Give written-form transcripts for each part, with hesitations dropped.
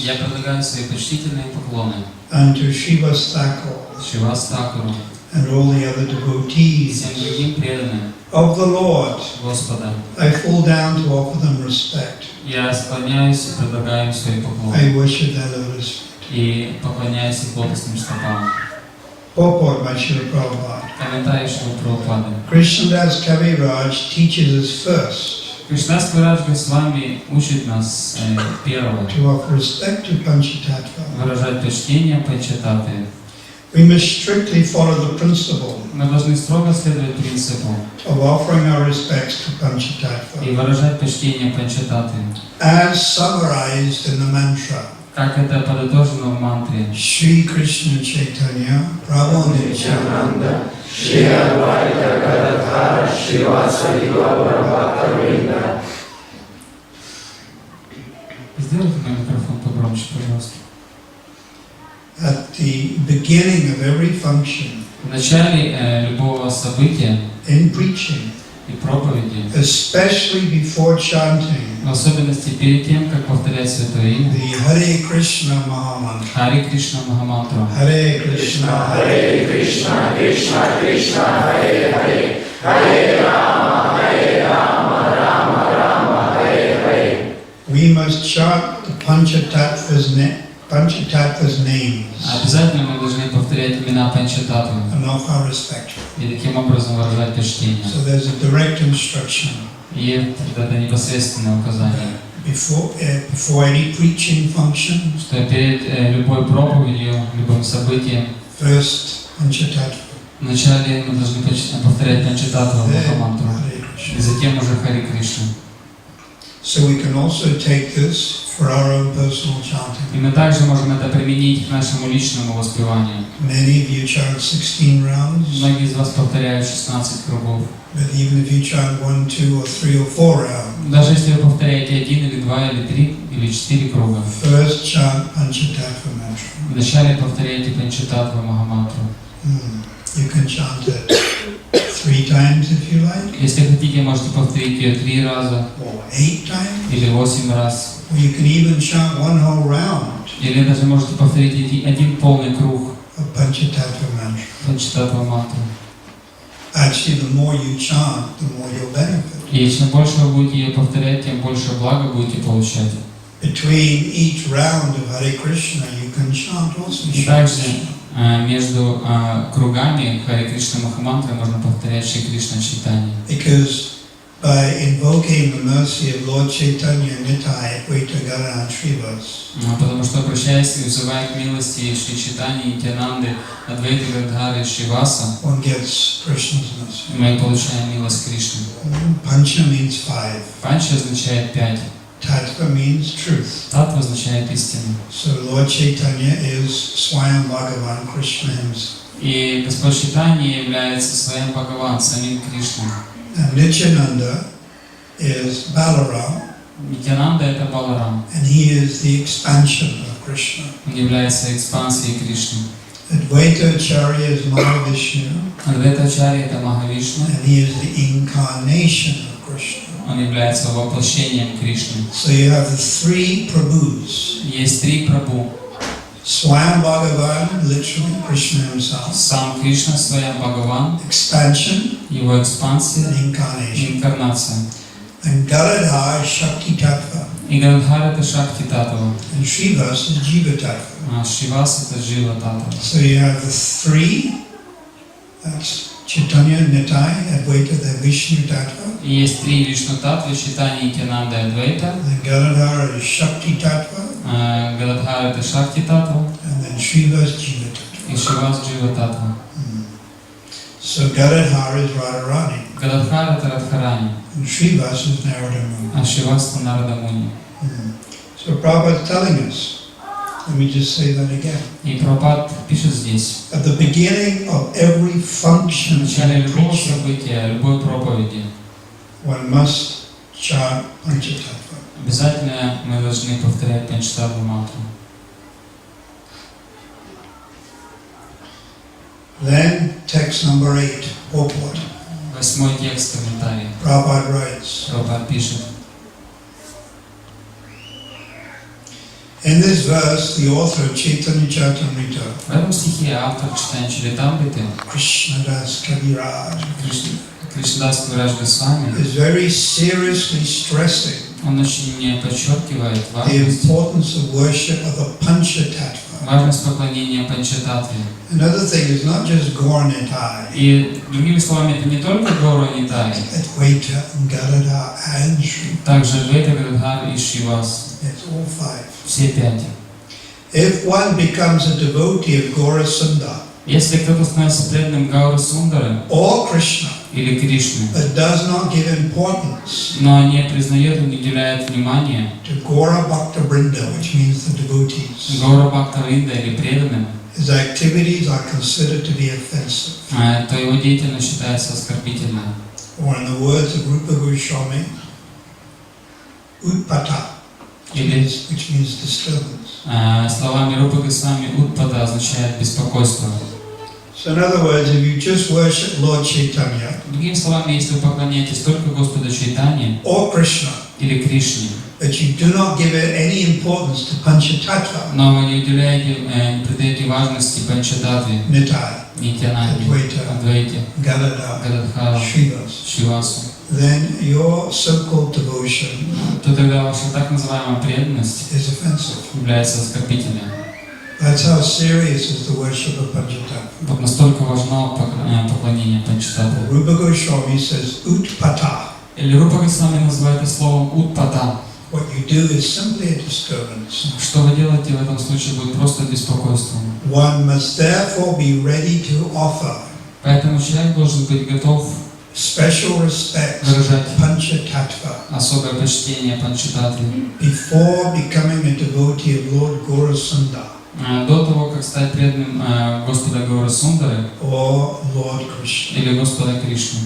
Я предлагаю свои почтительные поклоны unto Srivasthakur Шривастхакуру, and all the other devotees всем другим преданным of the Lord. Господа. I fall down to offer them respect. Я склоняюсь и предлагаю им свои поклоны. I worship their lotus feet. И поклоняюсь их лотосным стопам. Purport by Srila Prabhupada. Комментарий Шрилы Прабхупады. Krishnadas Kaviraj teaches us first Кришнадас Кавирадж Госвами учит нас первого to offer respect to Panchatattva. выражать почтение Панчататве. We must strictly follow the principle Мы должны строго следовать принципу of offering our respects to и Panchatattva выражать почтение Панчататве, as summarized in the mantra. как это подытожено в мантре. Shri Krishna Chaitanya Prabhu Nityananda Shri Advaita Gadadhara Srivasadi Gaurabhakta. Сделайте мой микрофон погромче, пожалуйста. At the beginning of every function В начале любого события in preaching, и проповеди, especially before chanting в особенности перед тем, как повторять Святое Имя, the Hare Krishna Mahamantra. Хари Кришна Махамантру. Hare Krishna, Hare Krishna, Krishna Krishna, Hare Hare, Hare Rama, Rama Rama, Hare Hare. we must chant the Panchatattva's names Обязательно мы должны повторять имена Панчататвы and offer respect. и таким образом выражать почтение. So there's a direct instruction И это непосредственное указание, before any preaching function. что перед любой проповедью, любым событием, First Panchatattva, вначале мы должны повторять Панчататву Махамантру, Hare и Krishna. затем уже Хари Кришна. So we can also take this for our own personal chanting. И мы также можем это применить к нашему личному воспеванию. Many of you chant 16 rounds, Многие из вас повторяют 16 кругов. but even if you chant 1, 2, or 3, or 4 rounds, Даже если вы повторяете 1 или 2 или 3 или 4 круга, first chant Panchatattva mantra. вначале повторяйте Панчататву Махамантру. You can chant it 3 times if you like, Если хотите, можете повторить ее 3 раза or 8 times, или 8 раз. or you can even chant one whole round Или даже можете повторить один полный круг of Panchatattva mantra. Панчататву мантру. Actually, the more you chant, the more you'll benefit. И чем больше вы будете ее повторять, тем больше блага будете получать. Between each round of Hare Krishna, you can chant also И Shri также Krishna. между кругами Хари Кришна Махамантры можно повторять Шри Кришна Чайтанья. Because by invoking the mercy of Lord Chaitanya, Nitai, Advaita Gadadhara and Srivas, Потому что, обращаясь и взывая к милости Шри Чайтаньи, Нитьянанды, Адвайты Гададхары и Шриваса, one gets Krishna's mercy. мы получаем милость Кришны. Pancha means 5. Панча означает 5. Tattva means truth. Татва означает истину. So Lord Chaitanya is Swayam Bhagavan Krishna himself. И Господь Чайтанья является своим Бхагаван, самим Кришной. And Nityananda is Balaram, Нитьянанда — это Баларам. and he is the expansion of Krishna. Он является экспансией Кришны. Advaita Acharya is Mahavishnu, Адвайтачарья — это Махавишну. and he is the incarnation of Krishna. Он является воплощением Кришны. So you have the 3 Prabhus. Есть 3 Прабху. Swayam Bhagavan, literally Krishna himself. Сам Кришна, своя Бхагаван, Expansion его экспансия and incarnation. и инкарнация. And Gadadhar is Shakti Tattva. И Гададхар — это Шакти Татва, And Srivas is Jiva Tattva. а Шривас — это Жива Татва. So you have the 3, that's Chaitanya, Nitai, Advaita, the Vishnu Tattva. И есть 3 Вишну Татвы, Чайтанья, Нитьянанда и Адвайта. Then Gadadhar is Shakti Tattva. Гададхар — это Шакти Татва, And then Srivas, Jiva Tattva. и Шривас — Жива Татва. So Gadadhar is Radharani. Гададхар — это Радхарани, And Srivas is Narada Muni. а Шривас — это Нарадамуни. So Prabhupada is telling us, let me just say that again. И Прабхупад пишет здесь: At the beginning of every в function начале in любого preaching, события, любой проповеди, one must chant Panchatattva. обязательно мы должны повторять Панчататву мантру. Then text number 8, purport. 8-й текст комментария. Prabhupada writes, Прабхупад пишет: In this verse, the author of Chaitanya Charitamrita, В этом стихе автор читания Чаритамриты, Krishnadas Kaviraj, Кришнадас Кавирадж Госвами, is very seriously stressing он очень подчеркивает the важность importance of worship of the Panchatattva. поклонения Панчататтве. Another thing is not just Gauranitai, И другими словами, это не только Гора Нитай, Advaita and Gadada and Shri. также Адвайта, Гададхар и Шривас. It's all five. Все пять. If one becomes a devotee of Gaura Sundar Если кто-то становится преданным Гауры Сундары or Krishna, или Кришны, but does not give importance но не признает и не уделяет внимания to Gaura Bhakta Brinda, which means the devotees, Гаура Бхакта Вринда или преданным, his activities are considered to be offensive. то его деятельность считается оскорбительной. Or in the words of Rupa Goswami, Utpata, which means disturbance. Словами Рупы Госвами Утпада означает беспокойство. So in other words, if you just worship Lord Chaitanya Другими словами, если вы поклоняетесь только Господу Чайтанье or Krishna, или Кришне, but you do not give it any importance to Panchatattva, но вы не уделяете, не придаете важности Панчататтве, Nitai, Нитьянанде, Адвайте, Gadada, Гададхару, Shrivas, Шривасу, then your so-called devotion то тогда ваша так называемая преданность is offensive. является оскорбительной. That's how serious is the worship of Panchatattva. Вот настолько важно поклонение Панчататтве. Rupa Goswami says Utpata. Или Рупа Госвами называет это словом Утпата. What you do is simply a disturbance. Что вы делаете в этом случае будет просто беспокойством. One must therefore be ready to offer Поэтому человек должен быть готов special respect to выражать Panchatattva особое почтение Панчататтве before becoming a devotee of Lord Gaura Sundar до того, как стать преданным Господа Гауры Сундары or Lord Krishna. или Господа Кришны.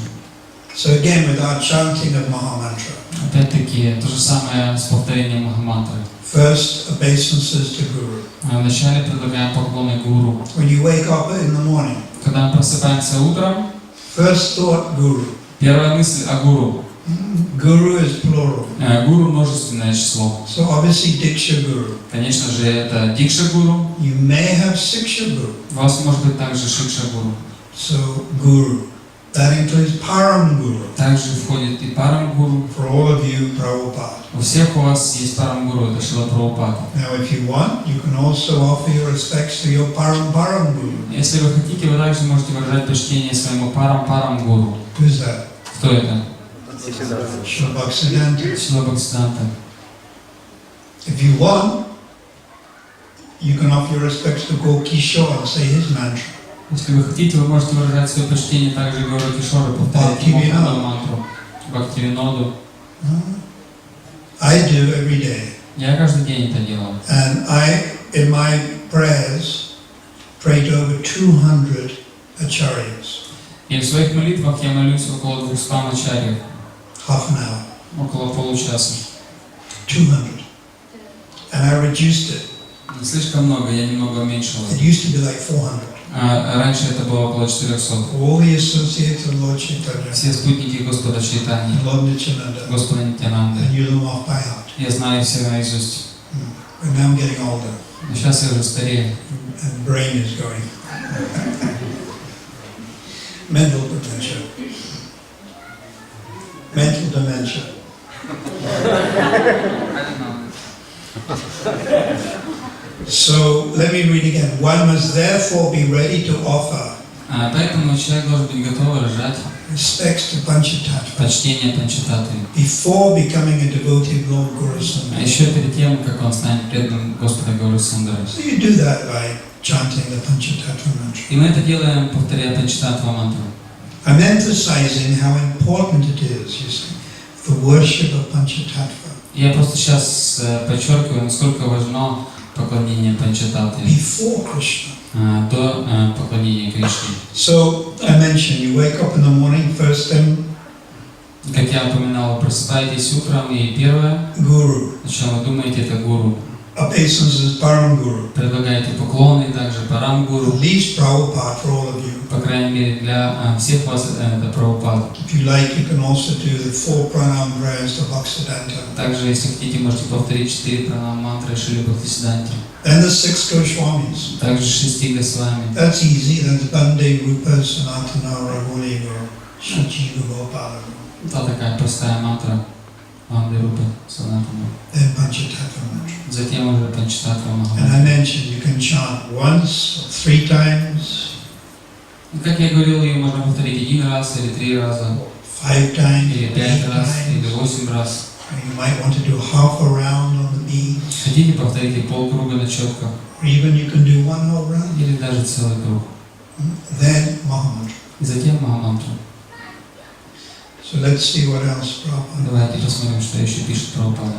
So again, with our chanting of Mahamantra, Опять-таки, то же самое с повторением Махамантры. first obeisances to Guru. Вначале предлагаем поклоны Гуру. When you wake up in the morning, Когда мы просыпаемся утром, first thought Guru. первая мысль о Гуру. Guru is plural. Гуру множественное число. So obviously Diksha Guru. Конечно же, это Дикша Гуру. You may have Siksha Guru. У вас может быть также Шикша Гуру. So Guru. That includes Param Guru. Также входит и Парам Гуру. For all of you, Prabhupada. У всех у вас есть Парам Гуру, это Шрила Прабхупада. Now if you want, you can also offer your respects to your Param Guru. Если вы хотите, вы также можете выражать почтение своему Парам Гуру. Who's that? Кто это? Srila Bhaktisiddhanta. Шрила Бхактисиддханта. If you want, you can offer your respects to Gokishore and say his mantra. Если вы хотите, вы можете выражать свое почтение также Гауру Кишору, повторять ему мантру, Бхактивиноду. I do every day. Я каждый день это делаю. And I, in my prayers, pray to over 200 acharyas. И в своих молитвах я молюсь около 200 ачарьев, Half an hour. около получаса. 200. And I reduced it. Не слишком много, я немного уменьшил. It used to be like 400. Раньше это было около 400. All the associates of Lord Chaitanya, Все спутники Господа Чайтаньи, Lord Nityananda, Господа Нитьянанды. I knew them off by heart. Я знаю все наизусть. But now I'm getting older, Но сейчас я уже старею. and brain is going. Mental dementia. Mental dementia. So let me read again. One must therefore be ready to offer Поэтому человек должен быть готов выражать respects to Panchatattva почтение Панчататтве. before becoming a devotee of Lord Gaura А Sundar. еще перед тем, как он станет преданным Господа Гауры Сундары. So you do that by chanting the Panchatattva mantra. И мы это делаем, повторяя Панчататтва мантру. I'm emphasizing how important it is, you see, the worship of Panchatattva Я просто сейчас подчеркиваю, насколько важно поклонение Панчататтве before Krishna. до поклонения Кришне. So I mentioned you wake up in the morning, first thing Как я упоминал, вы просыпаетесь утром, и первое, Guru. о чем вы думаете, это Гуру. obeisances Param Guru. Предлагаете поклоны также Парам At Гуру. least Prabhupada for all of you. По крайней мере, для всех вас это Прабхупада. If you like, you can also do the 4 pranam prayers to Bhaktisiddhanta. Также, если хотите, можете повторить 4 пранам-мантры Шрилы Прабхупады. Then the 6 Goswamis. Также 6 Госвами. That's easy. That's Bande Rupa Sanatana Raguni Guru Shichi Gopala Guru. Это такая простая мантра Ванды Рупы Санатана. Then Panchatattva mantra. Затем уже Панчататтва And Махамантра. I mentioned you can chant once or 3 times, Как я говорил, ее можно повторить 1 раз или 3 раза, 5 times, или 8 5 раз, или times. 8 раз. You might want to do half a round on the beads, Хотите, повторите полкруга на четках, or even you can do 1 whole round. или даже целый круг. Then Mahamantra. И затем Махамантру. So let's see what else Prabhupada. Давайте посмотрим, что еще пишет Прабхупада.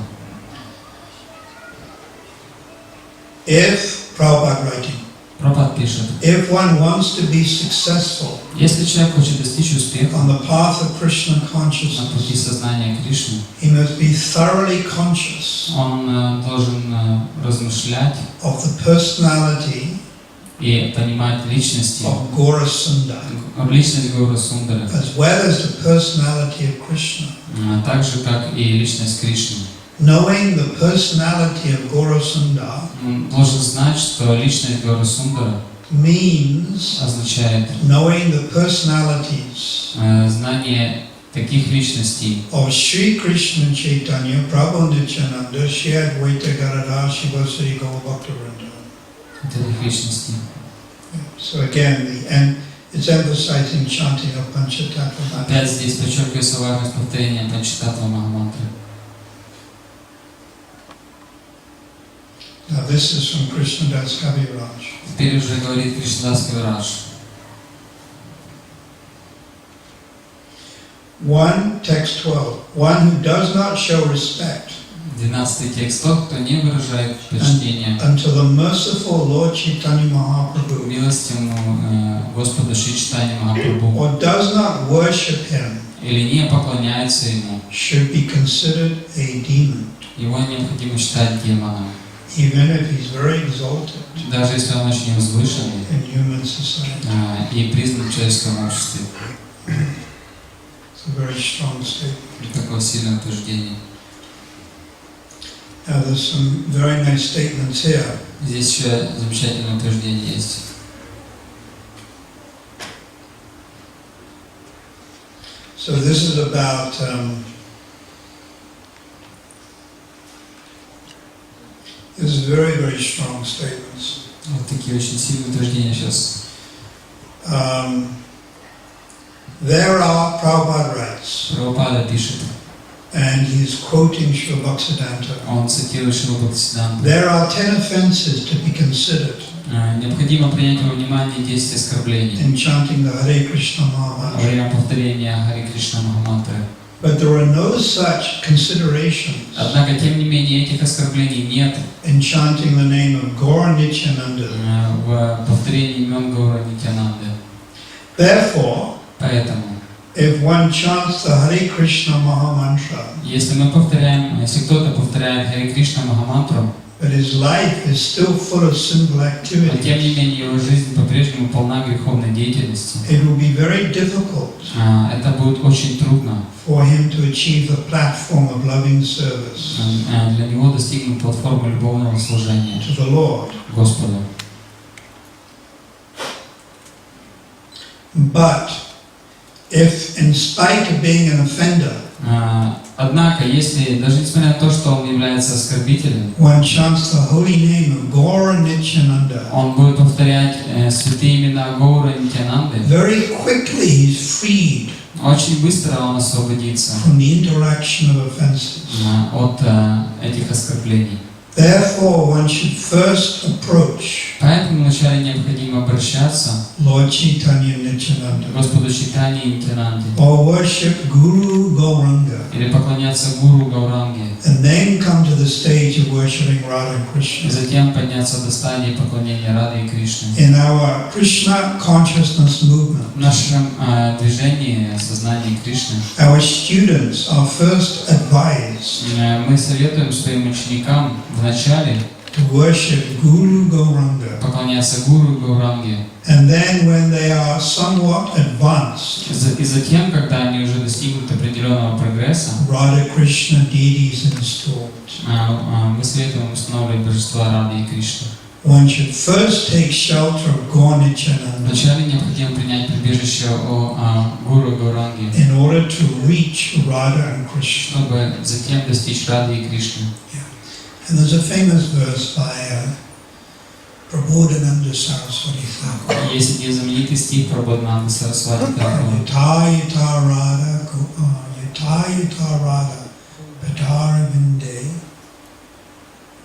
If, Prabhupada writing, Прабхупад пишет, if one wants to be successful если человек хочет достичь успеха on the path of Krishna на пути consciousness, сознания Кришны, he must be thoroughly conscious он должен размышлять of the personality и понимать личности, of Gaura Sundar, личность Гауры Сундара, as well as the personality of Krishna. так же, как и личность Кришны. Knowing the personality of Gaura Sundar Он должен знать, что личность Гауры Сундара means означает knowing the personalities знание таких личностей, of Sri Krishna Chaitanya, Prabhu Nityananda, Shri Advaita Gadadhar, Shiva Sri Gaur Bhaktivinoda. таких личностей. So again, it's emphasizing chanting of Panchatattva mantra. Опять здесь подчеркивается важность повторения Панчататтва Махамантры. Now this is from Krishnadas Kaviraj. Теперь уже говорит Кришнадас Кавирадж. 1 text 12. One who does not show respect 12 текст. Тот, кто не выражает почтения unto the merciful Lord Chaitanya Mahaprabhu, милостивому Господу Шри Чайтанье Махапрабху, or does not worship him, или не поклоняется ему, should be considered a demon, его необходимо считать демоном, even if he's very exalted даже если он очень возвышенный in human society. и признан в человеческом обществе. It's a very strong statement. Такое сильное утверждение. Now there's some very nice statements here. Здесь еще замечательное утверждение есть. So this is about this is very, very strong statements. Вот такие очень сильные утверждения сейчас. There are, Prabhupada writes, Прабхупада пишет, and he's quoting Srila Bhaktisiddhanta. он цитирует Шрилу Бхактисиддханту. There are 10 offenses to be considered Необходимо принять во внимание 10 оскорблений in chanting the Hare Krishna во Mahamantra. время повторения Харе Кришна Махамантры. But there are no such considerations Однако, тем не менее, этих оскорблений нет in chanting the name of Gaura Nityananda. в повторении имен Гаура Нитьянанды. Therefore, Поэтому, if one chants the Hare Krishna Mahamantra, если кто-то повторяет Харе Кришна Махамантру, but his life is still full of sinful но тем не activities, менее его жизнь по-прежнему полна греховной деятельности, it will be very difficult это будет очень трудно for him to achieve the platform of loving service для него достигнуть платформы любовного служения to the Lord. Господу. But if, in spite of being an offender, Однако, если, даже несмотря на то, что он является оскорбителем, one chants the holy name of Gaura Nityananda, он будет повторять святые имена Гауры Нитьянанды, very quickly he's freed очень быстро он освободится from the interaction of offenses. от этих оскорблений. Therefore, one should first approach Поэтому вначале необходимо обращаться Lord Chaitanya Nityananda к Господу Чайтанье Нитьянанде or worship Guru Gauranga, или поклоняться Гуру Гауранге, and then come to the stage of worshipping Radha and и Krishna. затем подняться до стадии поклонения Рады и Кришны. In our Krishna consciousness movement, В нашем движении сознания Кришны our students are first advised мы советуем своим ученикам вначале to worship Guru Gauranga. поклоняться гуру Гауранге. And then when they are somewhat advanced, И затем, когда они уже достигнут определенного прогресса, Radha Krishna deities installed. мы советуем устанавливать божества Рады и Кришны. One should first take shelter of Gaurnichananda Вначале необходимо принять прибежище у гуру Гауранги, in order to reach Radha and Krishna. чтобы затем достичь Рады и Кришны. And there's a famous verse by Prabodhananda Saraswati Thakur. Есть один знаменитый стих Прабодхананды Сарасвати Тхакура. Yata Radha, Yata Radha, Padara Vinde,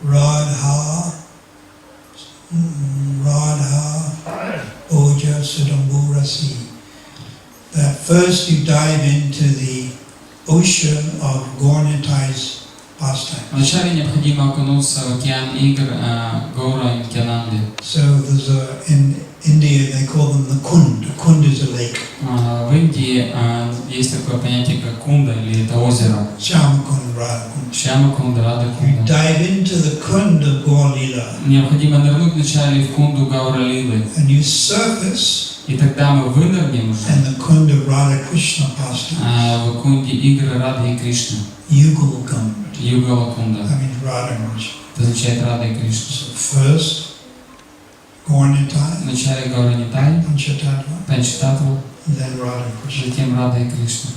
Radha, Oja Sudamburasi. That first you dive into the ocean of Gaurnitai's pastime. Вначале необходимо окунуться в океан игр Гаура и Нитьянанды. So there's in India they call them the Kund. A Kund is a lake. В Индии есть такое понятие как кунда, или это озеро. Shyamakund, Radhakund. Шьяма кунда, Рада You кунда. dive into the Kund of Gaur Lila Необходимо нырнуть вначале в кунду Гаура Лилы. and you surface И тогда мы вынырнем уже in the Kund of Radha Krishna pastime. в кунде игры Рады и Кришны. Yugal Kund. Югала кунда. That means Radha and Krishna. Это означает Рада и Кришна. So first Gaurnitai, Вначале Гаура Нитай, Panchatattva, Панчататтва, then Radha and Krishna. затем Рада и Кришна.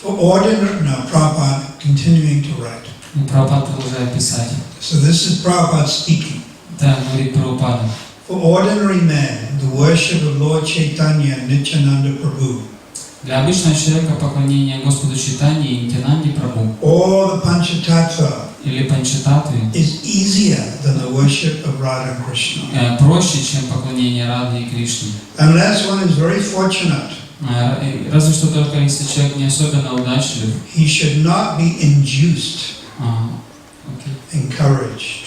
For ordinary, now Prabhupada continuing to write. И Прабхупада продолжает писать. So this is Prabhupada speaking. Да, говорит Прабхупада. For ordinary men, the worship of Lord Chaitanya and Nityananda Prabhu, Для обычного человека поклонение Господу Чайтанье и Нитьянанде Прабху or the Panchatattva, или Панчататтве is easier than the worship of Radha and Krishna. проще, чем поклонение Рады и Кришны. Unless one is very fortunate, Разве что только если человек не особенно удачлив, he should not be induced, encouraged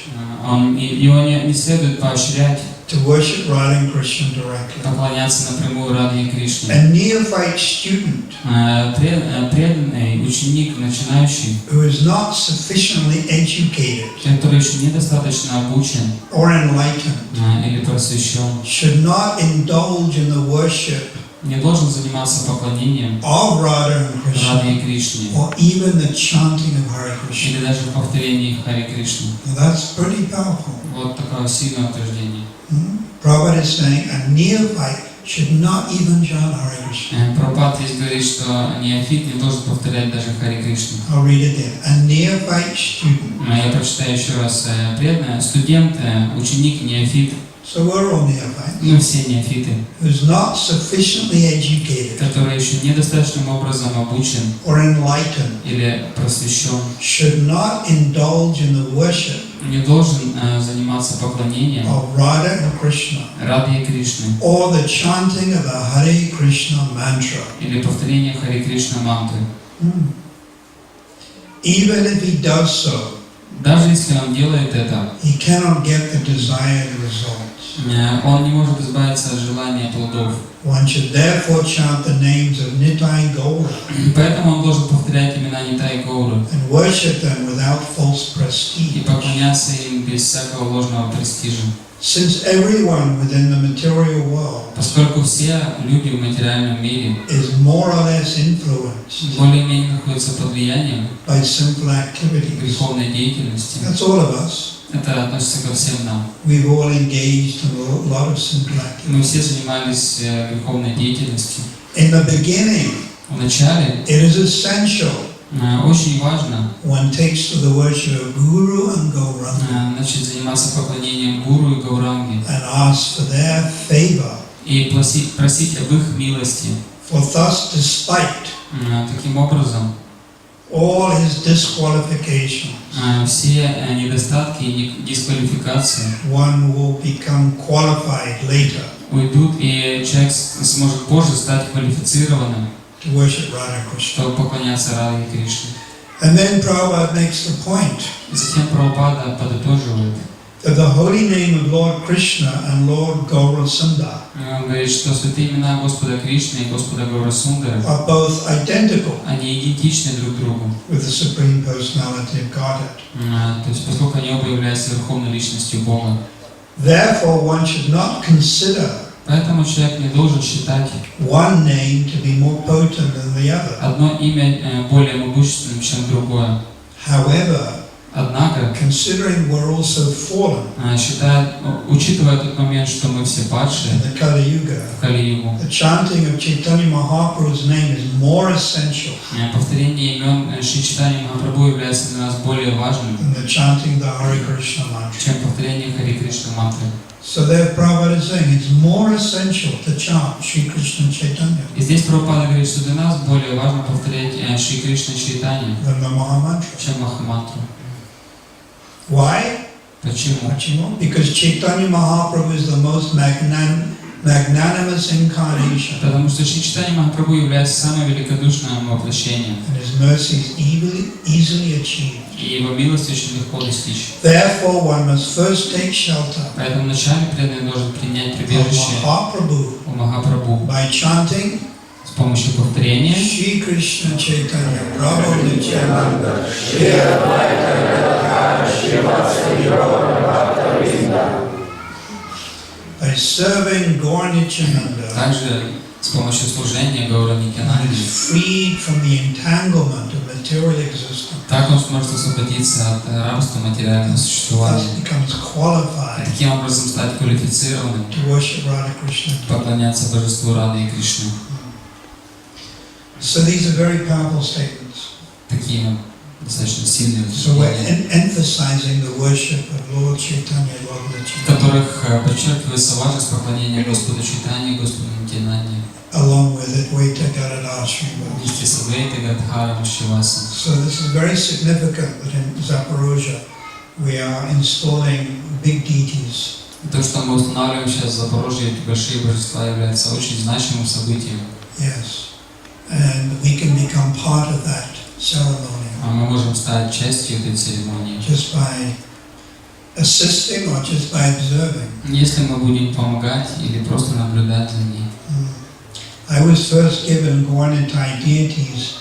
его не следует поощрять to worship Radha and Krishna directly. поклоняться напрямую Раде и Кришне. A neophyte student Преданный ученик, начинающий, who is not sufficiently educated который еще недостаточно обучен or enlightened или просвещен, should not indulge in the worship не должен заниматься поклонением of Radha and Krishna Раде и Кришне or even the chanting of Hare Krishna. или даже повторение Харе Кришны. Now that's pretty powerful. Вот такое сильное утверждение. Prabhupada is saying a neophyte should not even chant Hare Krishna. Прабхупада здесь говорит, что неофит не должен повторять даже Харе Кришну. I'll read it again. A neophyte student. Я прочитаю еще раз. Преданный студент, ученик, неофит. So we're all neophytes. Мы все неофиты, Who's not sufficiently educated который еще недостаточным образом обучен or enlightened или просвещен, should not indulge in the worship не должен заниматься поклонением of Radha and Krishna Рады и Кришны or the chanting of the Hare Krishna mantra. или повторение Харе Кришна мантры. Even if he does so, Даже если он делает это, he cannot get the desired results. он не может избавиться от желания плодов. One should therefore chant the names of Nitai Gaura Поэтому он должен повторять имена Нитай и Гауры and worship them without false и prestige. поклоняться им без всякого ложного престижа. Since everyone within the material world Поскольку все люди в материальном мире is more or less influenced более-менее находятся под влиянием by sinful activities, греховной деятельности, that's all of us. это относится ко всем нам. We've all engaged in a lot of sinful activities. Мы все занимались греховной деятельностью. In the beginning, В начале it is essential очень важно one takes to the worship of Guru and Gauranga начать заниматься поклонением Гуру и Гауранги and ask for their favor. и просить об их милости. For thus, despite Таким образом, all his disqualifications, все недостатки и дисквалификации one will become qualified later уйдут, и человек сможет позже стать квалифицированным, to worship Radha Krishna. чтобы поклоняться Раде и Кришне. And then Prabhupada makes the point Затем Прабхупада подытоживает. that the holy name of Lord Krishna and Lord Gaurasundar Он говорит, что святые имена Господа Кришны и Господа Гаурасундара, are both identical они идентичны друг другу. with the Supreme Personality of Godhead. То есть, поскольку они оба являются верховной личностью Бога. Therefore, one should not consider Поэтому человек не должен считать one name to be more potent than the other. одно имя более могущественным, чем другое. However, Однако, considering we're also fallen учитывая тот момент, что мы все падшие in the Kali Yuga, в Кали-югу, the chanting of Chaitanya Mahaprabhu's name is more essential повторение имен Шри Чайтаньи Махапрабху является для нас более важным, than the chanting the Hare Krishna mantra. чем повторение Хари Кришна мантры. So there Prabhupada is saying it's more essential to chant Shri Krishna Chaitanya И здесь Прабхупада говорит, что для нас более важно повторять Шри Кришна Чайтаньи, than the Mahamantra. чем Махамантру. Why? Почему? Because Chaitanya Mahaprabhu is the most magnanimous incarnation. Потому что Шри Чайтаньи Махапрабху является самым великодушным воплощением. And his mercy is easily achieved. И его милость очень легко достичь. Therefore, one must first take shelter Поэтому вначале преданный должен принять прибежище у Махапрабху by chanting с помощью повторения Shri Krishna Chaitanya Prabhu Nityananda by serving Gaur Nityananda. Также с помощью служения Гаура Нитьянанды. Freed from the entanglement of material existence. Так он сможет освободиться от рабства материального существования. Becomes qualified Таким образом стать квалифицированным, to worship Radha Krishna. поклоняться Божеству Рады и Кришны. So these are very powerful statements. Такие достаточно сильные So we're утверждения, emphasizing the worship of Lord Chaitanya, Lord в Nityananda, которых подчеркивается важность поклонения Господу Чайтаньи и Господу Нитьянанде, along with Advaita Gadadhar Srivas. вместе с Адвайтой Гададхаром Шривасом. So this is very significant that in Zaporozhye we are installing big deities. То, что мы устанавливаем сейчас в Запорожье, эти большие божества, является очень значимым событием. Yes, and we can become part of that ceremony Мы можем стать частью этой церемонии, just by assisting or just by observing. если мы будем помогать или просто наблюдать за ней. I was first given Gaurnitai deities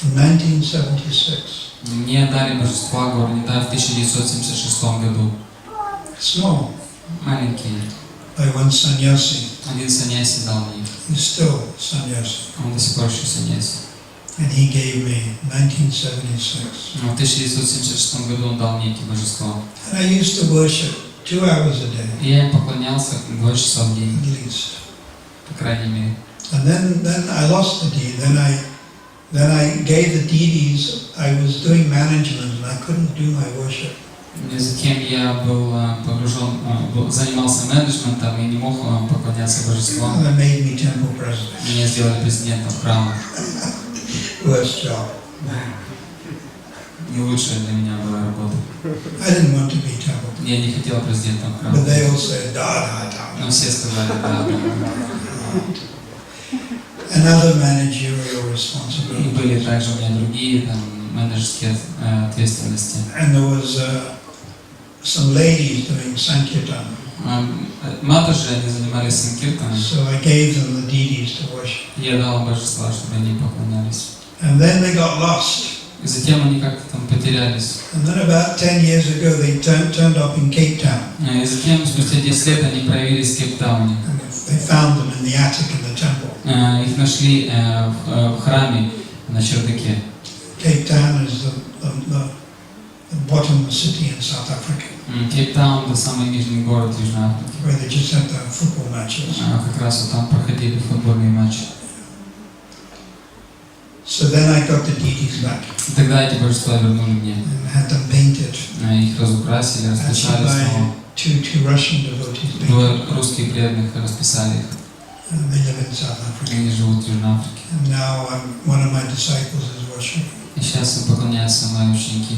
in 1976. Мне дали божества Гаурнитай в 1976 году. Small, Маленькие. by one sannyasi. Один саньяси дал мне их. He's still sannyasi. Он до сих пор еще саньяси. And he gave me 1976. В 1976 году он дал мне эти божества. And I used to worship 2 hours a day, И я им поклонялся 2 часа в день, at least. по крайней мере. And then I lost the deed. Then I gave the deities. I was doing management and I couldn't do my worship. Затем я был погружен, занимался менеджментом и не мог поклоняться божествам. And they made me temple president. Меня сделали президентом храма. Worst job. Не лучшая для меня была работа. I didn't want to be temple president. Я не хотел президентом храма. But they all said, da. Но все сказали, да. And other managerial И responsibilities. были также у меня другие менеджерские ответственности. And there was some ladies doing sankirtan. Матажи, они занимались санкиртаном. So I gave them the deities to worship. Я дал божества, чтобы они поклонялись. And then they got lost. И затем они как-то там потерялись. And then about 10 years ago they turned up in Cape Town. И затем, спустя 10 лет, они проявились в Кейптауне. And they found them in the attic in the temple. Их нашли в храме на чердаке. Cape Town is the bottom city in South Africa, Кейптаун — это самый нижний город Южной Африки. where they just had the football matches. Как раз вот там проходили футбольные матчи. So then I got the deities back И тогда эти божества вернули мне. and had them painted. Их разукрасили, расписали Actually снова. by two Russian devotees painted. 2 русских преданных расписали их. And they live in South Africa. Они живут в Южной Африке. And now one of my disciples is worshiping. И сейчас им поклоняются мои ученики.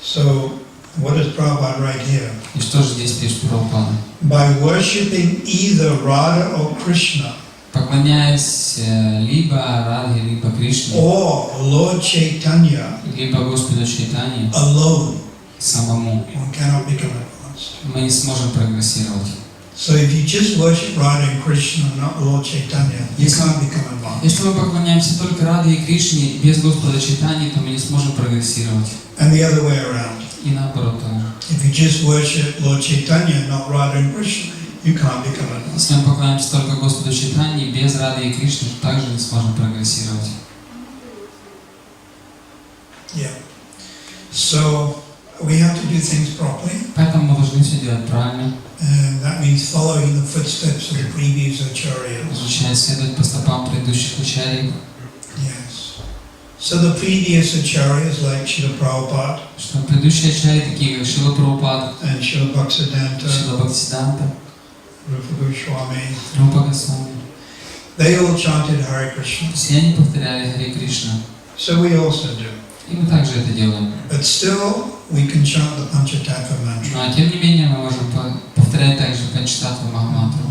So what does Prabhupada write here? И что же здесь пишет Прабхупада? By worshipping either Radha or Krishna, Поклоняясь либо Радхе, либо Кришне, or Lord Chaitanya либо Господу Чайтаньи alone, самому, one cannot become advanced. мы не сможем прогрессировать. So if you just worship Radha and Krishna, not Lord Chaitanya, you can't become advanced. Если мы поклоняемся только Раде и Кришне без Господа Чайтаньи, то мы не сможем прогрессировать. And the other way around. И наоборот тоже. If you just worship Lord Chaitanya, not Radha and Krishna, you can't become advanced. Если мы поклоняемся только Господу Чайтаньи без Рады и Кришны, то также не сможем прогрессировать. Yeah. So we have to do things properly. Поэтому мы должны все делать правильно. And that means following the footsteps of the previous acharyas. Означает следовать по стопам предыдущих ачарьев. Yes. So the previous acharyas like Шрила Прабхупады Что предыдущие ачарьи, такие как Шрила Прабхупада, and Шрила Бхактisiddhanta, Шрила Бхактисиддханта, Госвами, Рупа Госвами, they all chanted Hare Krishna. все они повторяли Харе Кришна. So we also do. И мы также это делаем. But still, we can chant the Panchatattva mantra. Но тем не менее мы можем повторять также Панчататтва Махамантру.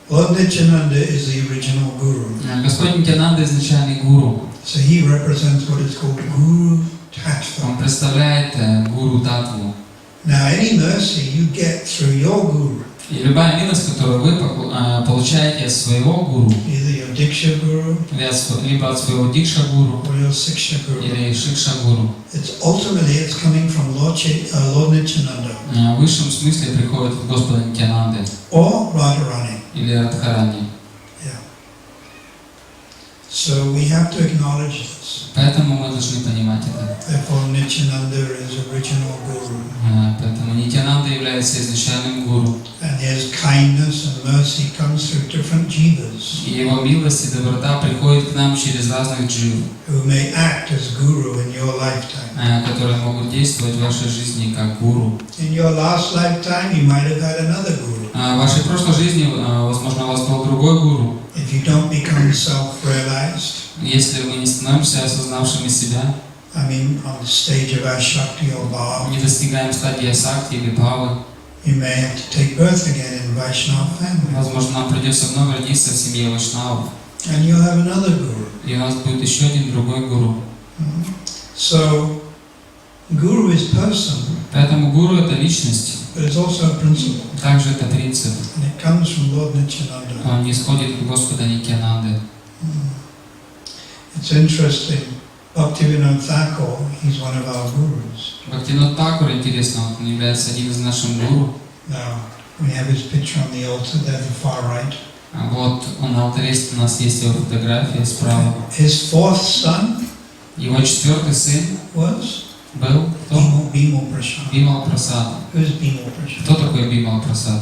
Lord Nityananda is the original guru. Господь Нитьянанда изначальный гуру. So he represents what is called Guru Tattva. Он представляет гуру Татву. Now, any mercy you get through your guru, И любая милость, которую вы получаете от своего гуру, either your Diksha guru либо от своего Дикша гуру, or your Siksha guru, или Шикша гуру, it's coming from Lord Nityananda в высшем смысле приходит от Господа Нитьянанды or Radharani. или Радхарани. Yeah. So we have to acknowledge this. Поэтому мы должны понимать это. Therefore, Nityananda is original guru. Поэтому Нитьянанда является изначальным гуру. And his kindness and mercy comes through different jivas И его милость и доброта приходит к нам через разных джив, who may act as guru in your lifetime. которые могут действовать в вашей жизни как гуру. In your last lifetime, you might have had another guru. В вашей прошлой жизни, возможно, у вас был другой гуру. If you don't become self-realized, Если мы не становимся осознавшими себя, I mean, on the stage of Ashakti or Bhava, не достигаем стадии асакти или бхавы, you may have to take birth again in Vaishnava family. возможно, нам придется вновь родиться в семье вайшнавов. And you'll have another guru. И у нас будет еще один другой гуру. So, guru is person, Поэтому гуру — это личность, but it's also a principle. также это принцип. And it comes from Lord Nityananda. Он не исходит от Господа Нитьянанды. It's interesting. Bhaktivinoda Thakur, he's one of our gurus. Бхактивинод Такур, интересно, он является одним из наших гуру. Now, we have his picture on the altar there, the far right. Вот он на алтаре, у нас есть его фотография справа. His fourth son Его четвертый сын was был кто? Bimal Prasad. Бимал Прасад. Who's Bimal Prasad? Кто такой Бимал Прасад?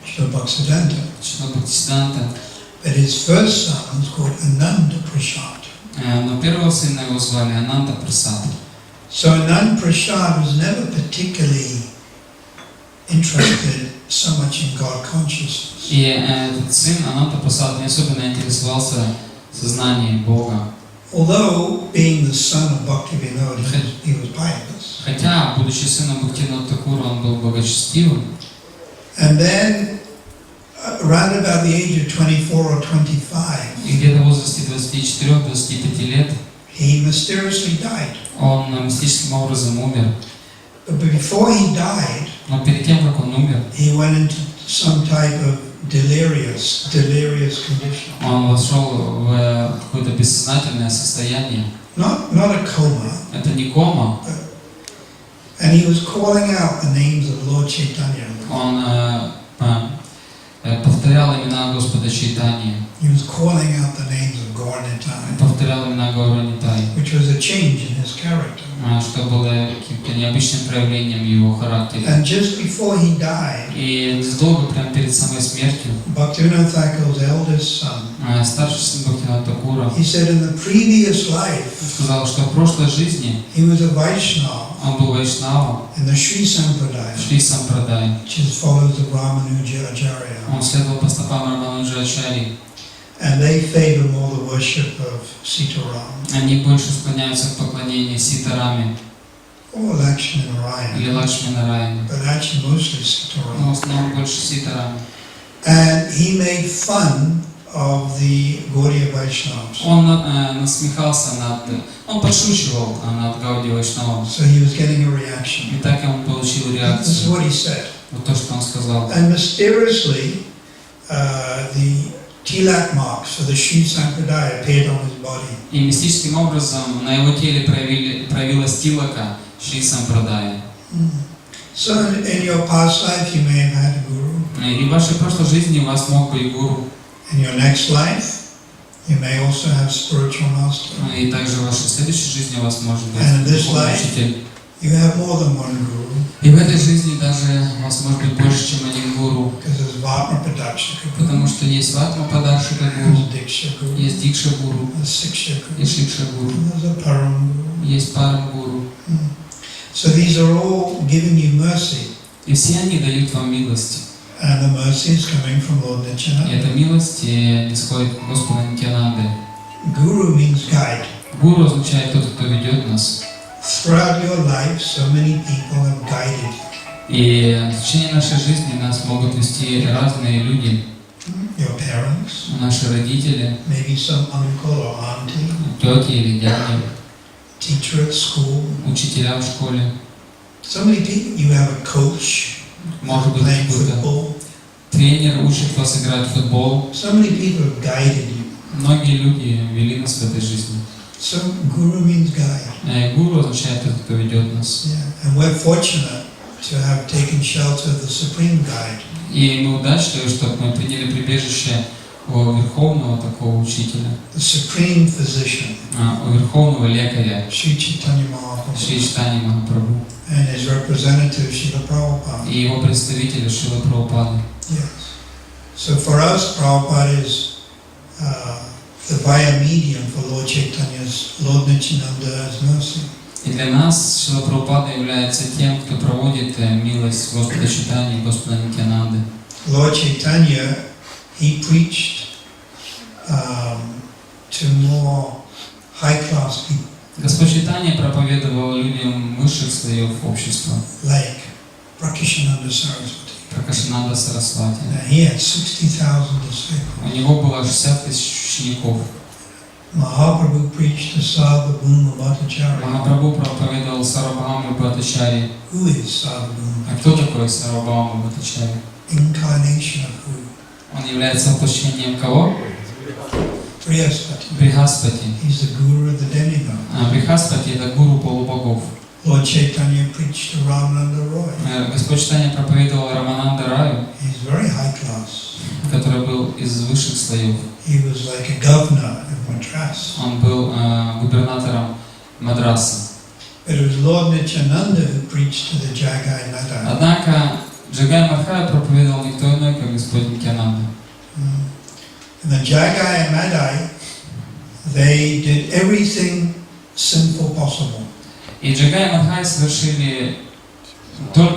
Shri Bhaktisiddhanta. Шрила Бхактисиддханта. But his first son was called Ananda Prasad. Но первого сына его звали Ананда Прасад. So Ananda Prasad was never particularly interested so much in God consciousness. И этот сын Ананда Прасад не особенно интересовался сознанием Бога. Although being the son of Bhaktivinoda, he was pious. Хотя, будучи сыном Бхактивинода Такура, он был благочестивым. And then, around about the age of 24 or 25, И где-то в возрасте 24-25 лет he mysteriously died. он мистическим образом умер. But before he died, Но перед тем, как он умер, he went into some type of delirious condition. он вошел в какое-то бессознательное состояние. Not a coma. Это не кома. And he was calling out the names of Lord Chaitanya. Он повторял имена Господа Чайтаньи. He was calling out the names of Gaura-Nitai, Повторял имена Гаура-Нитай, which was a change in his character. что было каким-то необычным проявлением его характера. And just before he died, И незадолго, прямо перед самой смертью, Bhaktivinoda Thakur's eldest son, старший сын Бхактивинода Такура he said in the previous life, сказал, что в прошлой жизни he was a Vaishnava он был вайшнавом, in the Sri Sampradaya, Шри Сампрадай. which follows the Ramanuja Acharya. Он следовал по стопам Рамануджа Ачарьи. And they favor more the worship of Sitaram Они больше склоняются к поклонению Ситараме or Lakshmi Narayana, или Лакшми Нараяне. but actually mostly Но в Sitaram. основном больше Ситараме. And he made fun of the Gaudiya Vaishnavas. Он насмехался он подшучивал над Гауди Вайшнавом. So he was getting a reaction. И так он получил This is реакцию. what he said. Вот то, что он сказал. And mysteriously, the tilak marks for the Sri Sampradaya appeared on his body. И мистическим образом на его теле проявилась тилака Шри Сампрадая. So in your past life you may have had a guru. И в вашей прошлой жизни у вас мог быть гуру. In your next life, you may also have spiritual master. И также в вашей следующей жизни у вас может быть And in this духовный life, учитель. you have more than one guru. И в этой жизни даже у вас может быть больше, чем один гуру. Because there's Vatma Padakshika guru, Потому что есть Ватма Падаршика гуру, there's Diksha guru, есть Дикша гуру, there's Siksha и guru, Шикша гуру, and there's a Param guru. есть Парам гуру. So these are all giving you mercy. И все они дают вам милость. And the mercy is coming from Lord И Nityananda. эта милость исходит от Господа Нитьянанды. Guru means guide. Гуру означает тот, кто ведет нас. Throughout your life, so many people have guided you. И в течение нашей жизни нас могут вести разные люди. Your parents, Наши родители, maybe some uncle or auntie, тети или дяди, teacher at school. учителя в школе. So many people, you have a coach Может быть, playing какой-то football. тренер учит вас играть в футбол. So many people have guided you. Многие люди вели нас в этой жизни. So guru means guide. Гуру означает тот, кто ведет нас. Yeah. And we're fortunate to have taken shelter of the supreme guide. И мы удачливы, что мы приняли прибежище у верховного такого учителя, The supreme physician, у верховного лекаря, Sri Chaitanya Шри Mahaprabhu, Чайтаньи Махапрабху, and his representative, Srila Prabhupada. и его представителя Шрилы Прабхупады. Yes. So for us, Prabhupada is the via medium for Lord Chaitanya's, Lord Nityananda's mercy. И для нас Шрила Прабхупада является тем, кто проводит милость Господа Чайтаньи и Господа Нитьянанды. Lord Chaitanya, he preached to more high-class people, Господь Чайтанья проповедовал людям высших слоев общества, like Prakashananda Saraswati. Пракашананда Сарасвати. Now, he had 60,000 disciples. У него было 60 тысяч учеников. Mahaprabhu preached to Sarvabhauma Bhattacharya. Махапрабху проповедовал Сарвабхауму Бхаттачарьи. Who is Sarvabhauma? А кто такой Сарвабхаума Бхаттачарья? Incarnation of who? Он является воплощением кого? Brihaspati. Брихаспати. He's the guru of the demigod. Брихаспати – это гуру полубогов. Lord Chaitanya preached to Ramananda Roy. Господь Чайтанья проповедовал Рамананда Раю, He's very high class. который был из высших слоев. He was like a governor of Madras. Он был губернатором Мадраса. But it was Lord Nityananda who preached to the Jagai Madai. Однако Джагай Мадхая проповедовал никто иной, как Господь Нитьянанда. And the Jagai Madai, they did everything sinful possible. И Джагай Мадхай совершили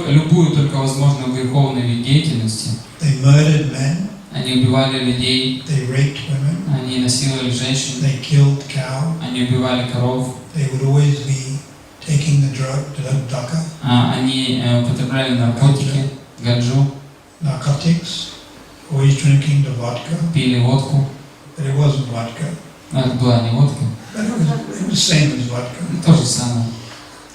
любую только возможную греховную вид деятельности. They murdered men, Они убивали людей, they raped women, они насиловали женщин, they killed cow, они убивали коров, they would always be taking the drug dhaka, они употребляли наркотики, ганджу, narcotics, always drinking the vodka, пили водку. but it wasn't vodka, Но это была не водка, but it was same as vodka, то же самое.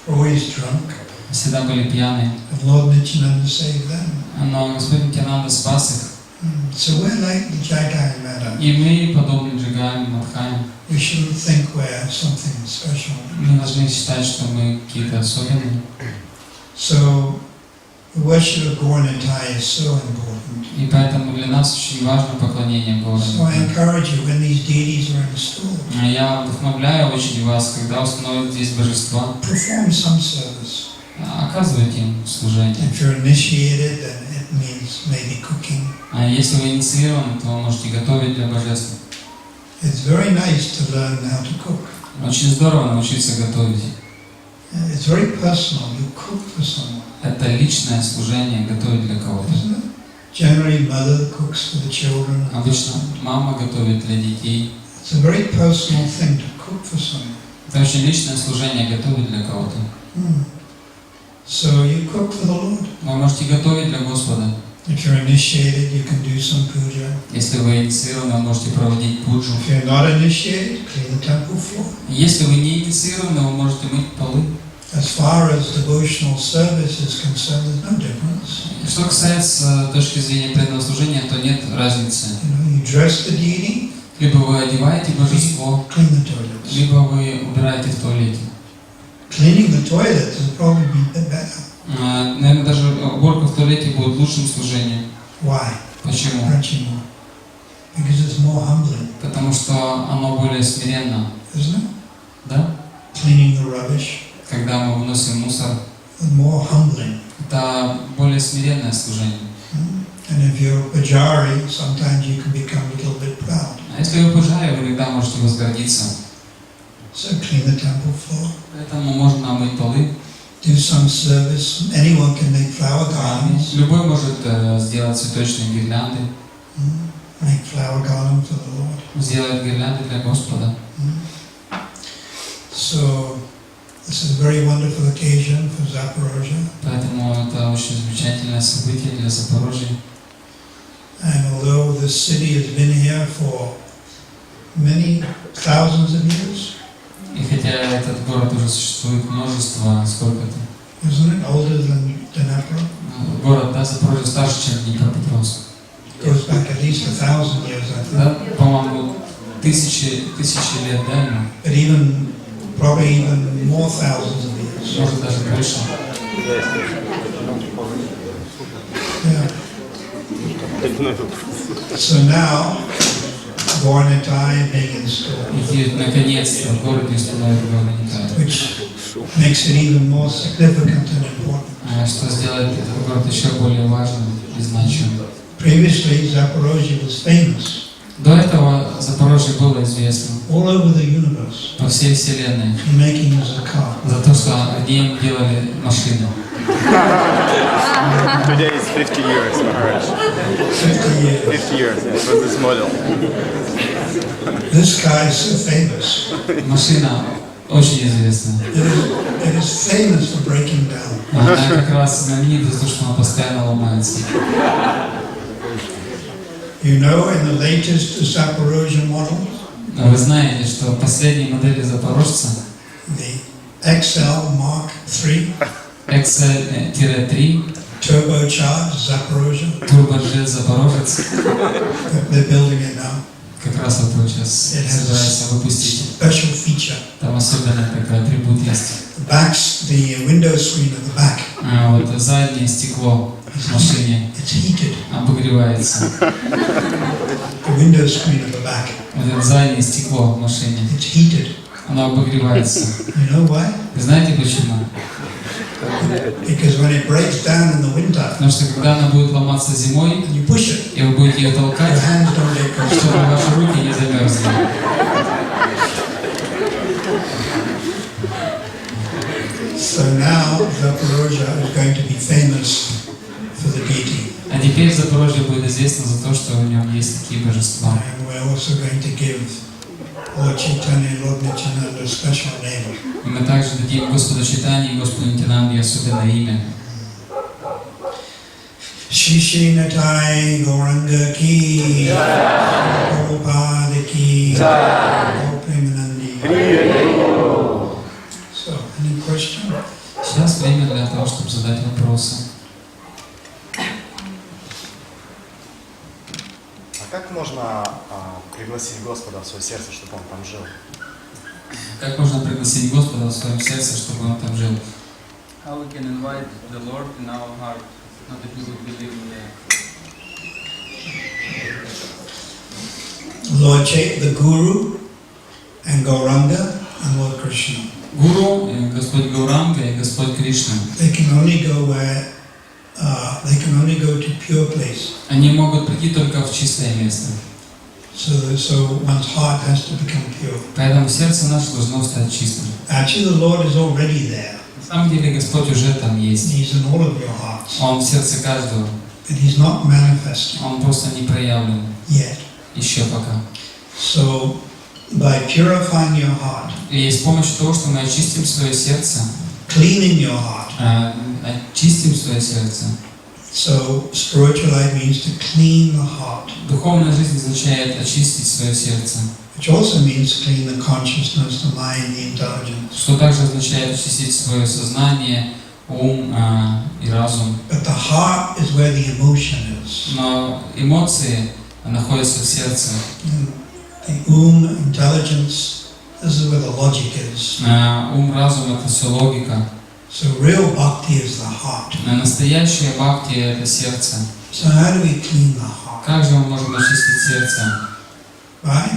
always drunk, Всегда были пьяные. and Lord Nityananda saved them. Но Господь Нитьянанда спас их. So we're like the Jagai Madai. И мы, подобны Джагаю Мадхаю, We shouldn't think we're something special. мы должны считать, что мы какие-то особенные. So the worship of Gaura Nitai is so important. И поэтому для нас очень важно поклонение Городу. So I encourage you, when these deities are installed, Я вдохновляю очень вас, когда установят здесь божества, perform some service. оказывайте им служение. If you're initiated, then it means maybe cooking. А если вы инициированы, то вы можете готовить для божеств. It's very nice to learn how to cook. Очень здорово научиться готовить. It's very personal. You cook for someone. Это личное служение, готовить для кого-то. Isn't it? Generally, mother cooks for the children. Обычно мама готовит для детей. It's a very personal thing to cook for someone. Это очень личное служение, готовить для кого-то. So you cook for the Lord. Вы можете готовить для Господа. If you're initiated, you can do some puja. Если вы инициированы, вы можете проводить пуджу. If you're not initiated, clean the temple floor. Если вы не инициированы, вы можете мыть полы. As far as devotional service is concerned, there's no difference. Что касается точки зрения преданного служения, то нет разницы. You dress the deity, Либо вы одеваете божество, clean the toilets. либо вы убираете в туалете. Cleaning the toilets will probably be better. Наверное, даже уборка в туалете будет лучшим служением. Why? Почему? Because it's more humbling, Потому что оно более смиренно. isn't it? Да? Cleaning the rubbish Когда мы выносим мусор, is more humbling. это более смиренное служение. And if you're pujari, sometimes you can become a little bit proud. А если вы пужари, вы иногда можете возгордиться. So clean the temple floor. Поэтому можно мыть полы. Do some service. Anyone can make flower garlands. Любой может сделать цветочные гирлянды, Make flower garlands for the Lord. сделать гирлянды для Господа. So this is a very wonderful occasion for Zaporozhye. Поэтому это очень замечательное событие для Запорожья. And although this city has been here for many thousands of years, И хотя этот город уже существует множество, сколько-то, isn't it older than Dnepr? город, да, Запорожье старше, чем Днепропетровск. Goes back at least 1,000 years, I think. Да, по-моему, тысячи лет, да, ему? But probably even more thousands of years. Может даже больше. Yeah. So now, Gornitai being installed, И наконец-то в городе установят Говами, which makes it even more significant and important. что сделает этот город еще более важным и значимым. Previously, Zaporozhye was famous До этого Запорожье было известно all over the universe по всей вселенной for making us a car. за то, что в ней делали машины. Today is 50 years, Maharaj. 50 years. 50 years for this model. This car is so famous. Машина очень известна. It is famous for breaking down. Она как раз знаменита за то, что она постоянно ломается. You know, in the latest Zaporozhye model, Вы знаете, что последние модели Запорожца, the XL Mark III, XL-3, turbocharged Zaporozhye, турбоджет Запорожец, they're building it now. как раз вот сейчас It has собирается выпустить. a special feature. Там особенно такой атрибут есть. The window screen at the back, Вот заднее стекло в машине it's heated. обогревается. The window screen at the back, Вот это заднее стекло в машине, it's heated. оно обогревается. You know why? Вы знаете почему? Because when it breaks down in the winter Потому что когда она будет ломаться зимой, and you push it, и вы будете ее your толкать, hands don't get cold. чтобы ваши руки не замерзли. So now Zaporozhye is going to be famous for the deity. А теперь Запорожье будет известно за то, что в нем есть такие божества. And we're also going to give Lord Chaitanya and Lord Nityananda a special name. И мы также дадим Господу Чайтанье и Господу Нитянанде особенное имя. Shishi Natai Gauranga Ki Prabhupada Ki Premanandi. So, any question? Сейчас время для того, чтобы задать вопросы. А как можно пригласить Господа в свое сердце, чтобы Он там жил? Как можно пригласить Господа в своем сердце, чтобы Он там жил? How we can invite the Lord in our heart, not that we would believe in Lord the Guru and Gauranga and Lord Krishna. Гуру, Господь Гауранга и Господь Кришна. They can only go to pure place. Они могут прийти только в чистое место. So one's heart has to become pure. Поэтому сердце наше должно стать чистым. Actually, the Lord is already there. На самом деле Господь уже там есть. He's in all of your hearts. Он в сердце каждого. But He's not manifesting Он просто не проявлен. yet. Еще пока. So, by purifying your heart, И с помощью того, что мы очистим свое сердце, cleaning your heart, очистим свое сердце, So spiritual life means to clean the heart, Духовная жизнь означает очистить свое сердце, which also means to clean the consciousness, the mind, the intelligence. что также означает очистить свое сознание, ум и разум. But the heart is where the emotion is. Но эмоции находятся в сердце. The intelligence, this is where the logic is. Ум, разум — это все логика. So real bhakti is the heart. Настоящее бхакти — это сердце. So how do we clean the heart? Как же мы можем очистить сердце? By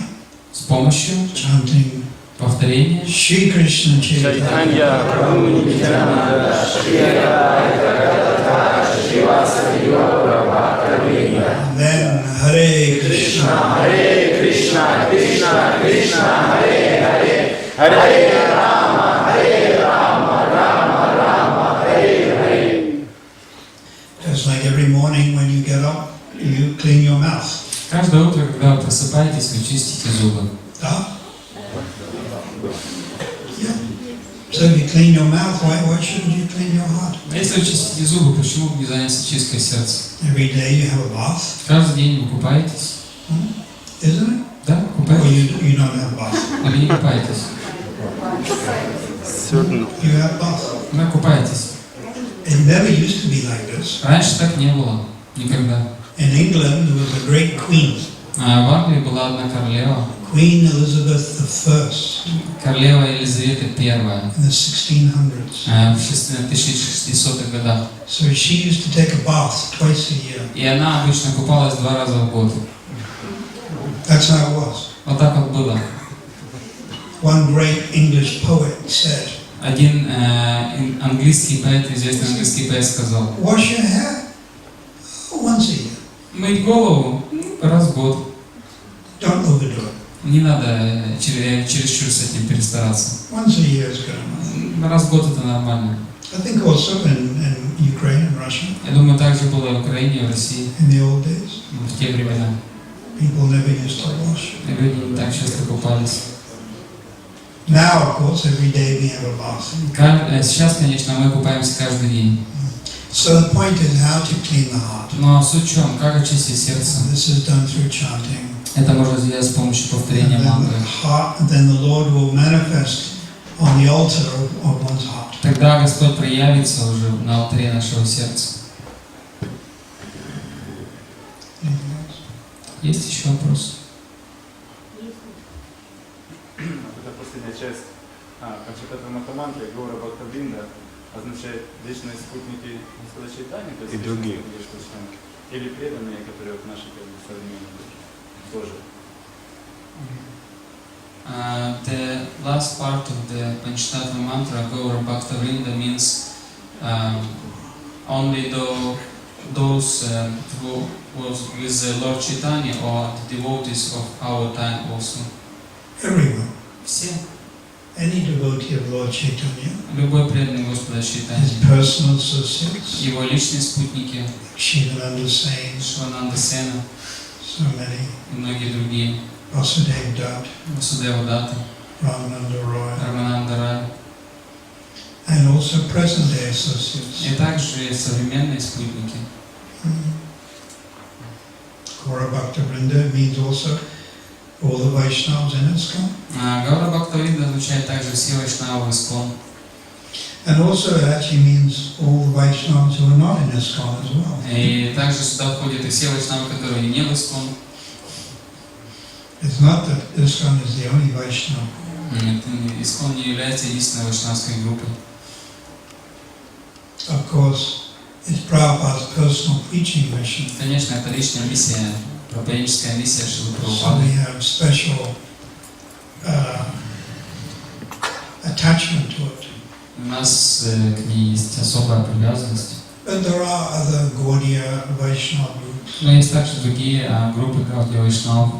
С помощью chanting повторения. Shri Krishna Chaitanya. Chaitanya Prabhu Nityananda Shri Advaita Shivasa Yoga And then Hare Krishna. Hare Krishna Krishna Krishna Hare Hare Hare Rama Rama Rama Hare Hare. Just like every morning when you get up, you clean your mouth. Каждое утро, когда вы просыпаетесь, вы чистите зубы. Yeah? Yeah. So if you clean your mouth, why shouldn't you clean your heart? А если вы чистите зубы, почему бы не заняться чисткой сердца? Every day you have a bath, Каждый день вы купаетесь. isn't it? Да, Or купаетесь. you don't have a bath. Или не купаетесь? Certain. You have a bath. Да, купаетесь. It never used to be like this. Раньше так не было. Никогда. In England there was a great queen, В Англии была одна королева. Queen Elizabeth I, Королева Елизавета I. in the 1600s. В 1600-х годах. So she used to take a bath twice a year. И она обычно купалась 2 раза в год. That's how it was. Вот так вот было. One great English poet said, Один английский поэт, известный английский поэт сказал: wash your hair once a year. мыть голову раз в год. Don't overdo it. Не надо чересчур с этим перестараться. Once a year is good enough. Раз в год это нормально. I think also in Ukraine and Russia, Я думаю, так же было в Украине и в России in the old days, в те времена. people never used to wash. И люди не так часто купались. Now, of course, every day we have a bath. Сейчас, конечно, мы купаемся каждый день. So the point is how to clean the heart. Но суть в чем? Как очистить сердце? This is done through chanting. Это можно сделать с помощью повторения And мантры. then the Lord will manifest on the altar of one's heart. Тогда Господь проявится уже на алтаре нашего сердца. Есть еще вопрос? Это последняя часть Панчататва Матамантры, Гора Бхактавринда, означает вечные спутники Господа Чайтани, то есть И другие. или преданные, которые вот наши современные тоже. The last part of the Panchatattva mantra, Gaura Bhaktavrinda, means only those who was with the Lord Chaitanya or the devotees of our time also. Everyone. Все. Any devotee of Lord Chaitanya, Любой преданный Господа his Чайтани, personal associates, его личные спутники, Shivananda Sain, Шивананда Сена so many, и многие другие, Vasudev Dutt, Васудева Датта, Ramananda Roy, Рамананда Рай, and also present-day associates. и также современные спутники. Gaura Bhaktavrinda means also all the Vaishnavas in ISKCON. Гаура Бхактавринда означает также все вайшнавы в ИСККОН. And also it actually means all the Vaishnavas who are not in ISKCON as well. И также сюда входят и все вайшнавы, которые не в ИСККОН. It's not that ISKCON is the only Vaishnava. ИСККОН не является единственной вайшнавской группой. Of course, it's Prabhupada's personal preaching mission. Конечно, это личная миссия, проповедническая миссия Шрилы So Прабхупады. we have special attachment to it. У нас к ней есть особая привязанность. But there are other Gaudiya Vaishnava groups. Но есть также другие группы Гаудия Вайшнав.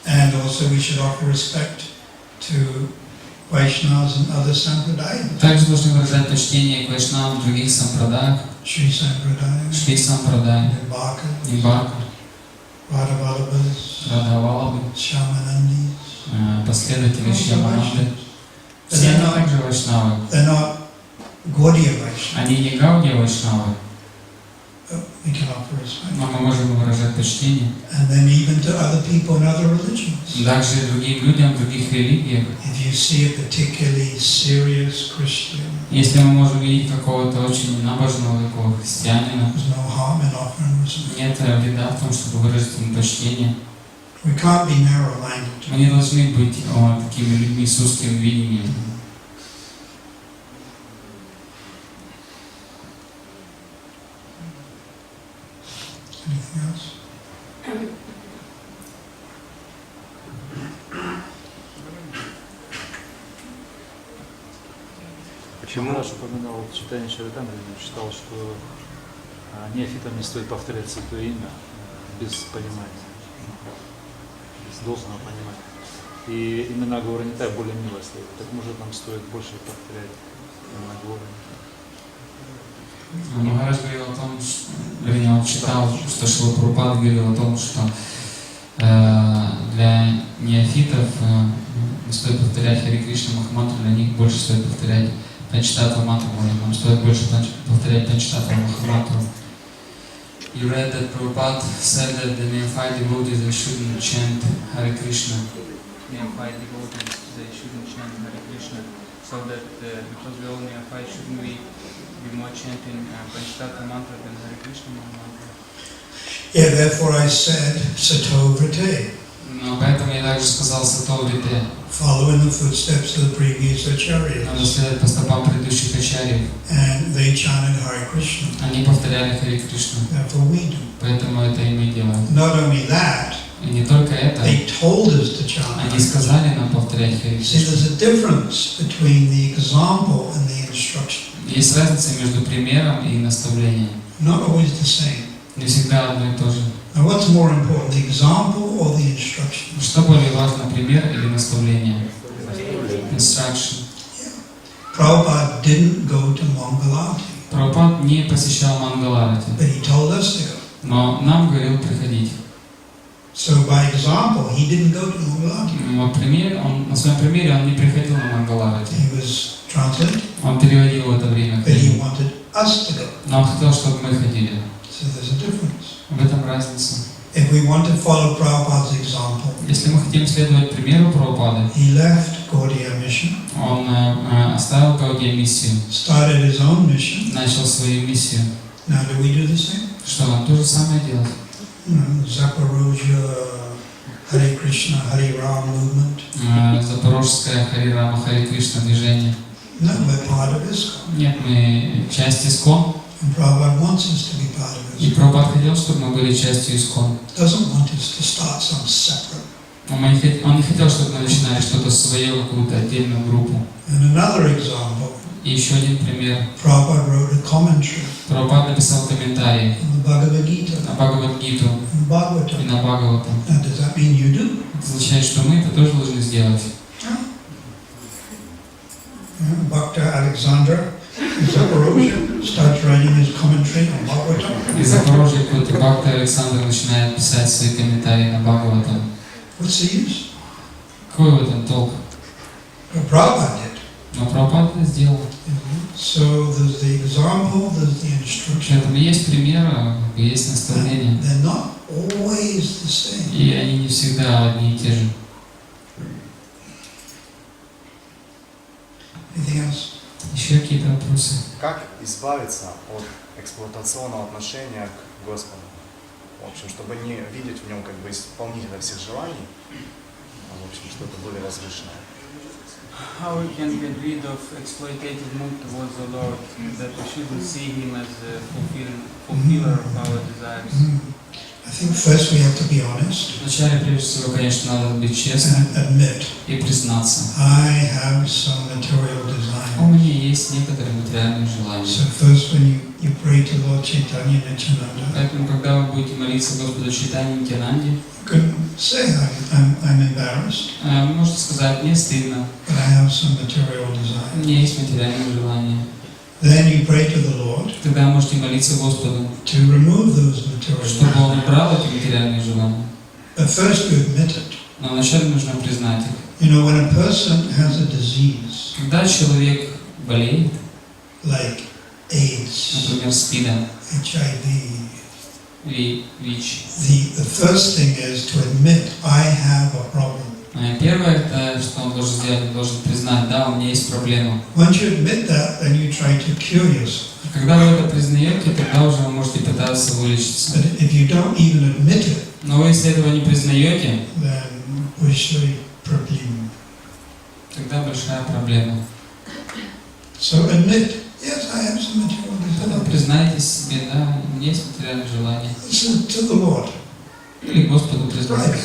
And also we should offer respect to Vaishnavas and other Sampradayas. Также должны выражать почтение к вайшнавам в других сампрадаях, Shri Sampradaya, Шри Сампрадай, Nimbaka, Нимбака, Radhavallabhas, Радхавалабхи, Shyamanandis. последователи Шьямананды. But Все they're они not, также вайшнавы. They're not Gaudiya Vaishnavas. Они не гаудия вайшнавы, We can offer respect. но мы можем выражать почтение. And then even to other people in other religions. Также другим людям в других религиях. If you see a particularly serious Christian, Если мы можем видеть какого-то очень набожного такого христианина, there's no harm in offering respect. нет вреда в том, чтобы выразить ему почтение. We can't be narrow-minded. Мы не должны быть такими людьми с узким видением. Anything else? Почему Раш упоминал читание Чаритамриты, считал, что неофитам не стоит повторять святое имя без понимания, без должного понимания. И имена Гауранитая более милостивые. Так может нам стоит больше повторять имена Гауранитая? Махарадж говорил о том, вернее, он читал, что Шрила Прабхупада говорил о том, что для неофитов не стоит повторять Хари Кришна Махамантру, для них больше стоит повторять Панчтатва мантру, нам стоит больше повторять Панчтатва Махамантру. You read that Prabhupada said that the neophyte devotees they shouldn't chant Hare Krishna. Neophyte devotees they shouldn't chant Hare Krishna, so that because we all neophyte, shouldn't we be more chanting Panchtatva mantra than Hare Krishna mantra? Yeah, therefore I said Sato Vrite. Но поэтому я также сказал Сато Врите. Follow in the footsteps of the previous acharyas. Надо следовать по стопам предыдущих ачарьев. And they chanted Hare Krishna. Они повторяли Хари Кришну. Therefore we do. Поэтому это и мы делаем. Not only that, И не только это. they told us to chant. Они сказали нам повторять Хари See, Кришну. there's a difference between the example and the instruction. Есть разница между примером и наставлением. Not always the same. Не всегда одно и то же. Now, what's more important, the example or the instruction? Что более важно, пример или наставление? Instruction. Prabhupada didn't go to Mangalati, Прабхупад не посещал Мангаларати, but he told us to go. но нам говорил приходить. So by example, he didn't go to Mangalati. На своем примере он не приходил на Мангаларати. He was translating, Он переводил в это время but he книгу. wanted us to go. Но он хотел, чтобы мы ходили. So there's a difference. В этом разница. If we want to follow Prabhupada's example, Если мы хотим следовать примеру Прабхупады, he left Gaudiya mission, он оставил Гаудия миссию, started his own mission. начал свою миссию. Now, do we do the same? Что нам то же самое делать? Zaporozhye, Hare Krishna, Hare Ram movement. Запорожское Хари Рама, Хари Кришна движение. No, we're part of ISKCON. Нет, мы часть ИСКОН. And Prabhupada wants us to be part of И ISKCON. Прабхупад хотел, чтобы мы были частью ИСКОН. Doesn't want us to start some separate. Он не хотел, чтобы мы начинали что-то свое, какую-то отдельную группу. And another example, И еще один пример. Prabhupada wrote a commentary Прабхупад написал комментарий on the Bhagavad Gita на Бхагавад-гиту and и Bhagavatam. на Бхагаватам. Now, does that mean you do? Это означает, что мы это тоже должны сделать. Bhakta Alexander in Zaporozhye starts writing his commentary on Bhagavatam. Из Запорожья какой-то Бхакта Александр начинает писать свои комментарии на Бхагаватам. What's the use? Какой в этом толк? Prabhupada did. Но Прабхупад это сделал. So there's the example, there's the instruction. Поэтому есть пример, есть наставление. They're not always the same. И они не всегда одни и те же. Anything else? Еще какие-то вопросы? Как избавиться от эксплуатационного отношения к Господу? В общем, чтобы не видеть в нем как бы исполнителя всех желаний, а в общем, что-то более возвышенное. How we can get rid of exploitative mood towards the Lord, that we shouldn't see Him as a fulfiller of our desires. I think first we have to be honest Вначале, прежде всего, конечно, надо быть честным and admit и признаться. I have some material У desire. меня есть некоторые материальные желания. So first when you pray to Lord Chaitanya Nityananda, Поэтому, когда вы будете молиться Господу Чайтанье Нитьянанде, you can say I'm embarrassed, вы можете сказать: мне стыдно, but I have some material у desire. меня есть материальные желания. Then you pray to the Lord Тогда можете молиться Господу, to remove those material чтобы desires. Он убрал эти материальные желания. But first you admit it. Но вначале нужно признать их. You know, when a person has a disease, Когда человек болеет, like AIDS, например, СПИДом HIV, или ВИЧ, the first thing is to admit I have a problem. первое, это, что он должен сделать, он должен признать, да, у меня есть проблема. Once you admit that, then you try to cure yourself. Когда вы это признаете, тогда уже вы можете пытаться вылечиться. But if you don't even admit it, Но вы, если этого не признаете, then большой проблема. тогда большая проблема. So admit, yes, I have some material Тогда desires. признайте себе, да, у меня есть материальные желания. Listen to the Lord. Или Господу признайте. Private.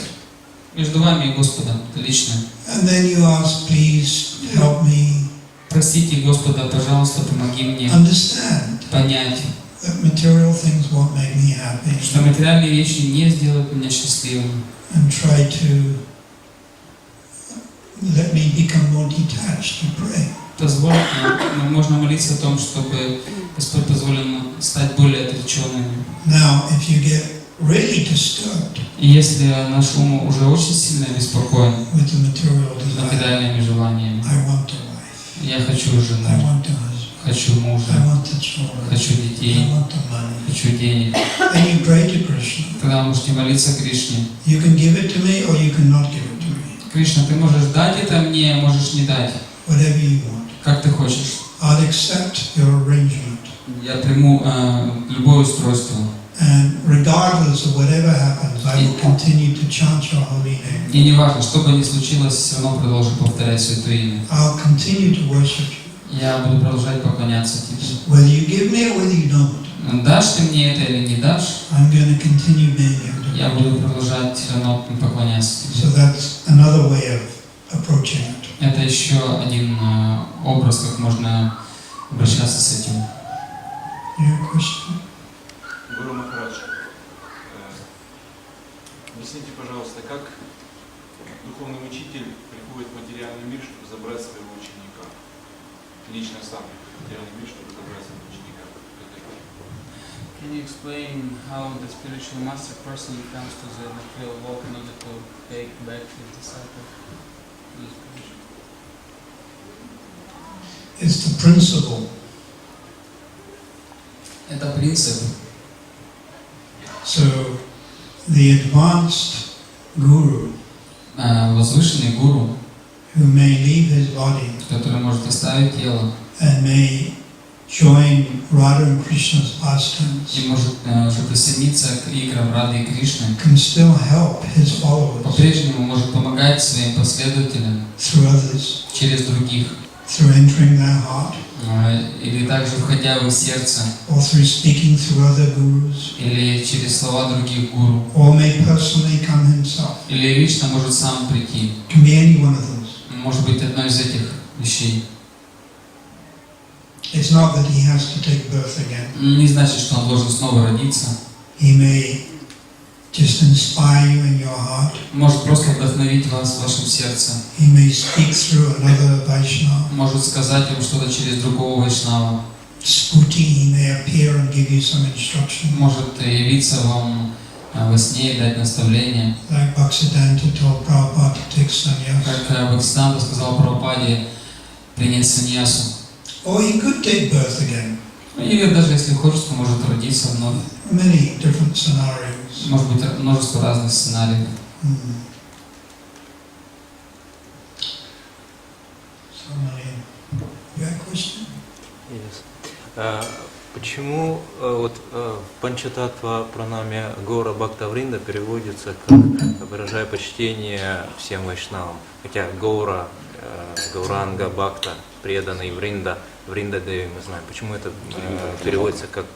Между вами и Господом, это лично. And then you ask, please help me Просите Господа, пожалуйста, помоги мне understand понять, that material things won't make me happy, что материальные вещи не сделают меня счастливым. and try to let me become more detached to pray. Позвольте, можно молиться о том, чтобы Господь позволил нам стать более отреченными. Now, if you get really disturbed И если наш ум уже очень сильно беспокоен with the material desire, материальными желаниями, I want a wife, я хочу I жену, want a husband, хочу I мужа, want the children, хочу I детей, want the money. хочу денег. Then you pray to Krishna. Тогда вы можете молиться Кришне. You can give it to me or you can not give it to me. Кришна, ты можешь дать это мне, можешь не дать. Whatever you want. Как ты хочешь. I'll accept your arrangement. Я приму любое устройство. And regardless of whatever happens, I will continue to chant your holy name. И не важно, что бы ни случилось, все равно продолжу повторять Святое Имя. I'll continue to worship you. Я буду продолжать поклоняться тебе. Whether you give me or whether you don't, Дашь ты мне это или не дашь, I'm going to continue being your я devotee. буду продолжать все равно поклоняться тебе. So that's another way of approaching it. Это еще один образ, как можно обращаться с этим. Your question? Гуру Махарадж, объясните, пожалуйста, как духовный учитель приходит в материальный мир, чтобы забрать своего ученика? Лично сам в материальный мир, чтобы забрать своего ученика. Can you explain how the spiritual master personally comes to the material world in order to take back his disciple? It's the principle. Это принцип. So the advanced guru Возвышенный гуру, who may leave his body который может оставить тело and may join Radha and Krishna's pastimes и может уже присоединиться к играм Рады и Кришны, can still help his followers по-прежнему может помогать своим последователям through others, через других, through entering their heart, или также входя в их сердце, or through speaking through other gurus, или через слова других гуру, or may personally come himself. или лично может сам прийти. It can be any one of those. Может быть, одной из этих вещей. It's not that he has to take birth again. Не значит, что он должен снова родиться. He may just inspire you in your heart. Может просто вдохновить вас в вашем сердце. He may speak through another Vaishnava. Может сказать вам что-то через другого вайшнава. Sputi, he may appear and give you some instruction. Может явиться вам во сне и дать наставление. Like Bhaktisiddhanta told Prabhupada to take sannyas. Как Бхактисиданта сказал Прабхупаде принять саньясу. Or he could take birth again. Или даже если хочет, то может родиться вновь. Many different scenarios. Может быть множество разных сценариев. So many. You have a question? Yes. Почему вот Панчататва Пранами Гора Бхактавринда переводится как выражая почтение всем вайшнавам, хотя Гора, Гауранга, Бхакта, преданный Вринда, Вринда Деви мы знаем. Почему это переводится как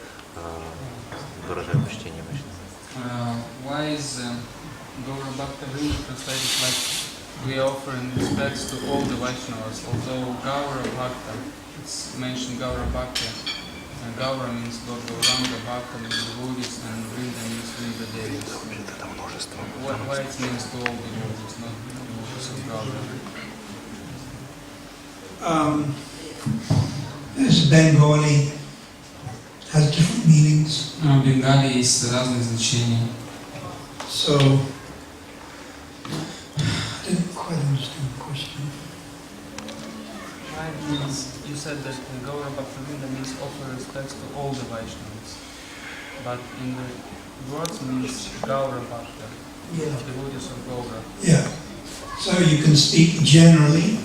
выражая почтение вайшнавам? Why is Gaura Bhakta Vrinda translated like we offer in respects to all the Vaishnavas? Although Gaura Bhakta, it's mentioned Gaura Bhakta, and Gaura means Lord Gauranga, Bhakta means devotees, and Vrinda means Vrinda Devis. Why it means to all devotees, not devotees of Gaura? This Bengali has different meanings. В Бенгалии есть разные значения. So, I didn't quite understand the question. means you said that Gaura Bhaktivinoda means offer respects to all the Vaishnavas, but in the words means Gaura Bhakta, devotees of Gaura. Yeah. So you can speak generally.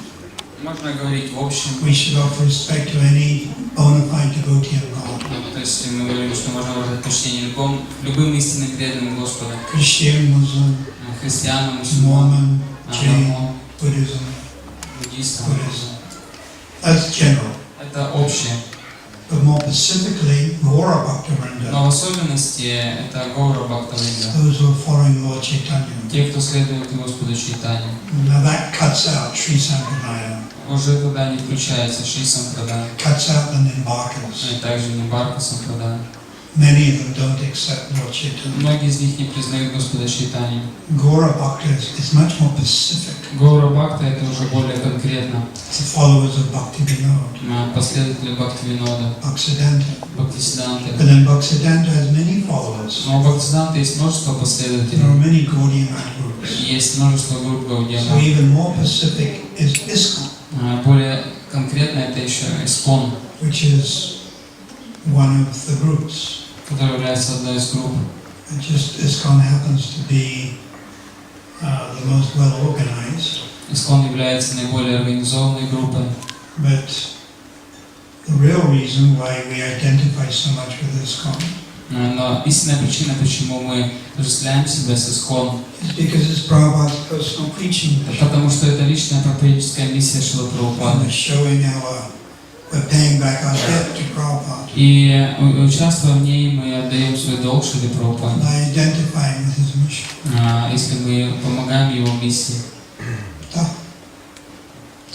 Можно говорить в общем. We should offer respect to any bona fide devotee of God. То есть мы говорим, что можно выражать почтение любым истинным преданным Господа. Christian, Muslim, христианам, Mormon, Jain, мусульманам, Buddhism. буддистам. That's general. Это общее. But more specifically, Gaura Bhaktivinoda. Но в особенности это Гаура Бхактавринда. Those who are following Lord Chaitanya. Те, кто следует Господу Чайтанье. Now that cuts out Sri Sampradaya. Уже туда не включается Шри Сампрадая. Cuts out the Nimbarkas. И также Нимбарка Сампрадая. Many of them don't accept Lord Chaitanya. Многие из них не признают Господа Чайтанье. Gaura Bhakta is much more specific. Гаура Бхакта это уже более конкретно. It's the followers of Bhaktivinoda. Последователи Бхактивинода. Bhaktisiddhanta. Bhaktisiddhanta. But then Bhaktisiddhanta has many followers. Но у Бхактисиддханты есть множество There последователей. are many Gaudiya groups. И есть множество групп So гаудиянов. even more specific is ISKCON, Более конкретно это еще Искон, which is one of the groups. который является одной из групп. It just ISKCON happens to be the most well organized. Искон является наиболее организованной группой. But the real reason why we identify so much with ISKCON Но истинная причина, почему мы отождествляем себя с Искон, is because it's Prabhupada's personal preaching mission. потому что это личная проповедническая миссия Шрилы And Прабхупады. we're showing we're paying back our debt to Prabhupada И участвуя в ней, мы отдаем свой долг Шриле Прабхупаде, by identifying with his mission. если мы помогаем его миссии.